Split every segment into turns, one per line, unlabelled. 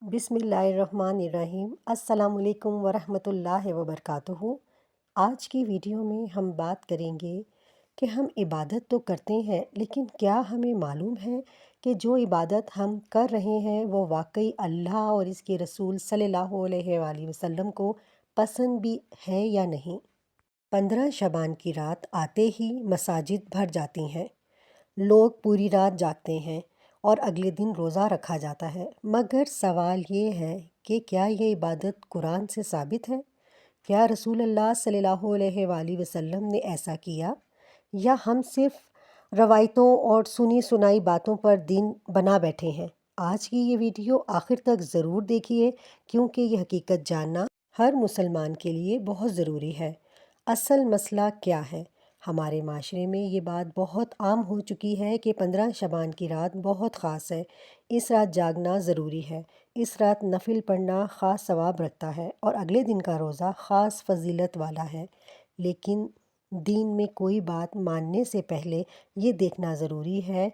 بسم اللہ الرحمن الرحیم۔ السلام علیکم ورحمۃ اللہ وبرکاتہ۔ آج کی ویڈیو میں ہم بات کریں گے کہ ہم عبادت تو کرتے ہیں، لیکن کیا ہمیں معلوم ہے کہ جو عبادت ہم کر رہے ہیں وہ واقعی اللہ اور اس کے رسول صلی اللہ علیہ وآلہ وسلم کو پسند بھی ہے یا نہیں؟ 15 شعبان کی رات آتے ہی مساجد بھر جاتی ہیں، لوگ پوری رات جاگتے ہیں اور اگلے دن روزہ رکھا جاتا ہے، مگر سوال یہ ہے کہ کیا یہ عبادت قرآن سے ثابت ہے؟ کیا رسول اللہ صلی اللہ علیہ وآلہ وسلم نے ایسا کیا، یا ہم صرف روایتوں اور سنی سنائی باتوں پر دین بنا بیٹھے ہیں؟ آج کی یہ ویڈیو آخر تک ضرور دیکھیے، کیونکہ یہ حقیقت جاننا ہر مسلمان کے لیے بہت ضروری ہے۔ اصل مسئلہ کیا ہے؟ ہمارے معاشرے میں یہ بات بہت عام ہو چکی ہے کہ 15 شعبان کی رات بہت خاص ہے، اس رات جاگنا ضروری ہے، اس رات نفل پڑھنا خاص ثواب رکھتا ہے اور اگلے دن کا روزہ خاص فضیلت والا ہے۔ لیکن دین میں کوئی بات ماننے سے پہلے یہ دیکھنا ضروری ہے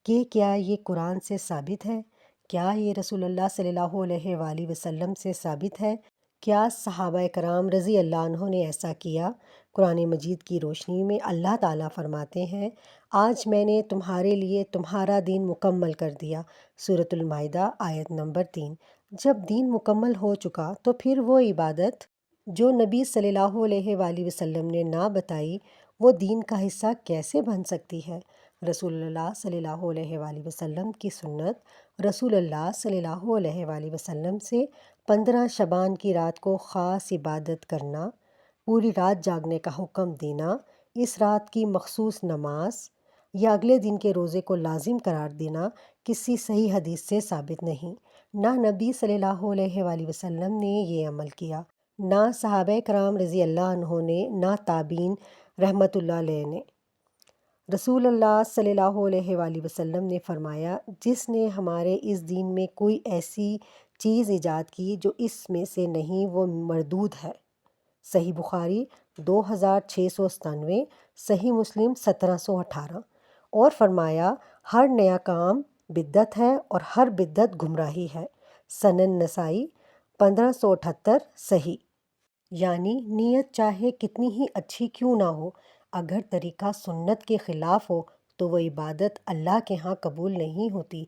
کہ کیا یہ قرآن سے ثابت ہے؟ کیا یہ رسول اللہ صلی اللہ علیہ وآلہ وسلم سے ثابت ہے؟ کیا صحابہ کرام رضی اللہ عنہ نے ایسا کیا؟ قرآن مجید کی روشنی میں اللہ تعالیٰ فرماتے ہیں، آج میں نے تمہارے لیے تمہارا دین مکمل کر دیا۔ سورۃ المائدہ آیت نمبر 3۔ جب دین مکمل ہو چکا تو پھر وہ عبادت جو نبی صلی اللہ علیہ وآلہ وسلم نے نہ بتائی، وہ دین کا حصہ کیسے بن سکتی ہے؟ رسول اللہ صلی اللہ علیہ وآلہ وسلم کی سنت، رسول اللہ صلی اللہ علیہ وآلہ وسلم سے 15 شعبان کی رات کو خاص عبادت کرنا، پوری رات جاگنے کا حکم دینا، اس رات کی مخصوص نماز یا اگلے دن کے روزے کو لازم قرار دینا کسی صحیح حدیث سے ثابت نہیں۔ نہ نبی صلی اللہ علیہ وآلہ وسلم نے یہ عمل کیا، نہ صحابہ کرام رضی اللہ عنہ نے، نہ تابعین رحمۃ اللہ علیہ نے۔ رسول اللہ صلی اللہ علیہ وآلہ وسلم نے فرمایا، جس نے ہمارے اس دین میں کوئی ایسی چیز ایجاد کی جو اس میں سے نہیں، وہ مردود ہے۔ صحیح بخاری 2697، صحیح مسلم 1718۔ اور فرمایا، ہر نیا کام بدعت ہے اور ہر بدعت گمراہی ہے۔ سنن نسائی 1578 صحیح۔ یعنی نیت چاہے کتنی ہی اچھی کیوں نہ ہو، اگر طریقہ سنت کے خلاف ہو تو وہ عبادت اللہ کے ہاں قبول نہیں ہوتی۔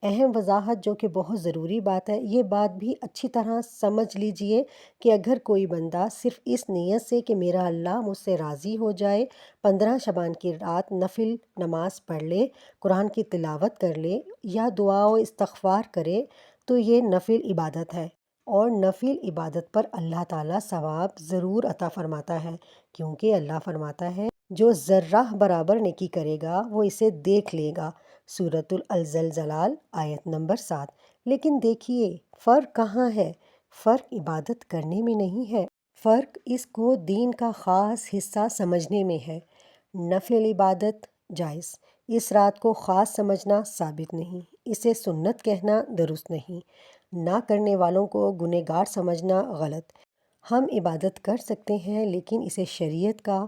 اہم وضاحت جو کہ بہت ضروری بات ہے، یہ بات بھی اچھی طرح سمجھ لیجئے کہ اگر کوئی بندہ صرف اس نیت سے کہ میرا اللہ مجھ سے راضی ہو جائے 15 شعبان کی رات نفل نماز پڑھ لے، قرآن کی تلاوت کر لے یا دعا و استغفار کرے، تو یہ نفل عبادت ہے، اور نفل عبادت پر اللہ تعالیٰ ثواب ضرور عطا فرماتا ہے، کیونکہ اللہ فرماتا ہے جو ذرہ برابر نیکی کرے گا وہ اسے دیکھ لے گا۔ سورۃ الزلزال آیت نمبر 7۔ لیکن دیکھیے فرق کہاں ہے؟ فرق عبادت کرنے میں نہیں ہے، فرق اس کو دین کا خاص حصہ سمجھنے میں ہے۔ نفل عبادت جائز، اس رات کو خاص سمجھنا ثابت نہیں، اسے سنت کہنا درست نہیں، نہ کرنے والوں کو گنہگار سمجھنا غلط۔ ہم عبادت کر سکتے ہیں لیکن اسے شریعت کا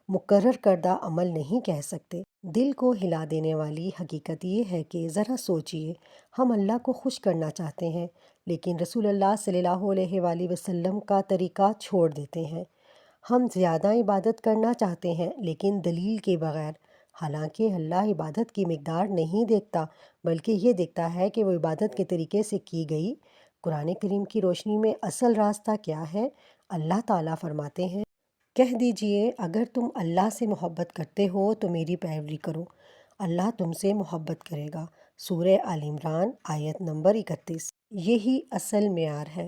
مقرر کردہ عمل نہیں کہہ سکتے۔ دل کو ہلا دینے والی حقیقت یہ ہے کہ ذرا سوچئے، ہم اللہ کو خوش کرنا چاہتے ہیں لیکن رسول اللہ صلی اللہ علیہ وآلہ وسلم کا طریقہ چھوڑ دیتے ہیں۔ ہم زیادہ عبادت کرنا چاہتے ہیں لیکن دلیل کے بغیر، حالانکہ اللہ عبادت کی مقدار نہیں دیکھتا بلکہ یہ دیکھتا ہے کہ وہ عبادت کے طریقے سے کی گئی۔ قرآن کریم کی روشنی میں اصل راستہ کیا ہے؟ اللہ تعالیٰ فرماتے ہیں، کہہ دیجئے اگر تم اللہ سے محبت کرتے ہو تو میری پیروی کرو، اللہ تم سے محبت کرے گا۔ سورہ آل عمران آیت نمبر 31۔ یہی اصل معیار ہے،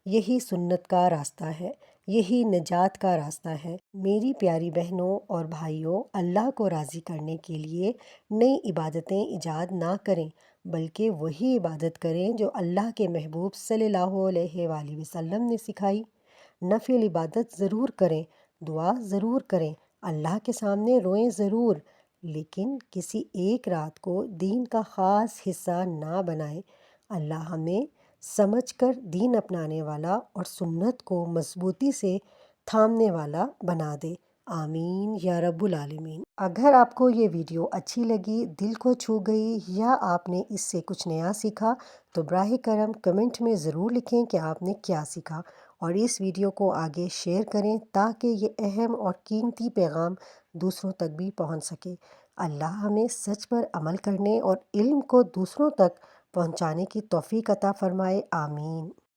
یہی سنت کا راستہ ہے، یہی نجات کا راستہ ہے۔ میری پیاری بہنوں اور بھائیوں، اللہ کو راضی کرنے کے لیے نئی عبادتیں ایجاد نہ کریں، بلکہ وہی عبادت کریں جو اللہ کے محبوب صلی اللہ علیہ وآلہ وسلم نے سکھائی۔ نفل عبادت ضرور کریں، دعا ضرور کریں، اللہ کے سامنے روئیں ضرور، لیکن کسی ایک رات کو دین کا خاص حصہ نہ بنائیں۔ اللہ ہمیں سمجھ کر دین اپنانے والا اور سنت کو مضبوطی سے تھامنے والا بنا دے۔ آمین یا رب العالمین۔ اگر آپ کو یہ ویڈیو اچھی لگی، دل کو چھو گئی یا آپ نے اس سے کچھ نیا سیکھا تو براہ کرم کمنٹ میں ضرور لکھیں کہ آپ نے کیا سیکھا، اور اس ویڈیو کو آگے شیئر کریں تاکہ یہ اہم اور قیمتی پیغام دوسروں تک بھی پہنچ سکے۔ اللہ ہمیں سچ پر عمل کرنے اور علم کو دوسروں تک پہنچانے کی توفیق عطا فرمائے، آمین۔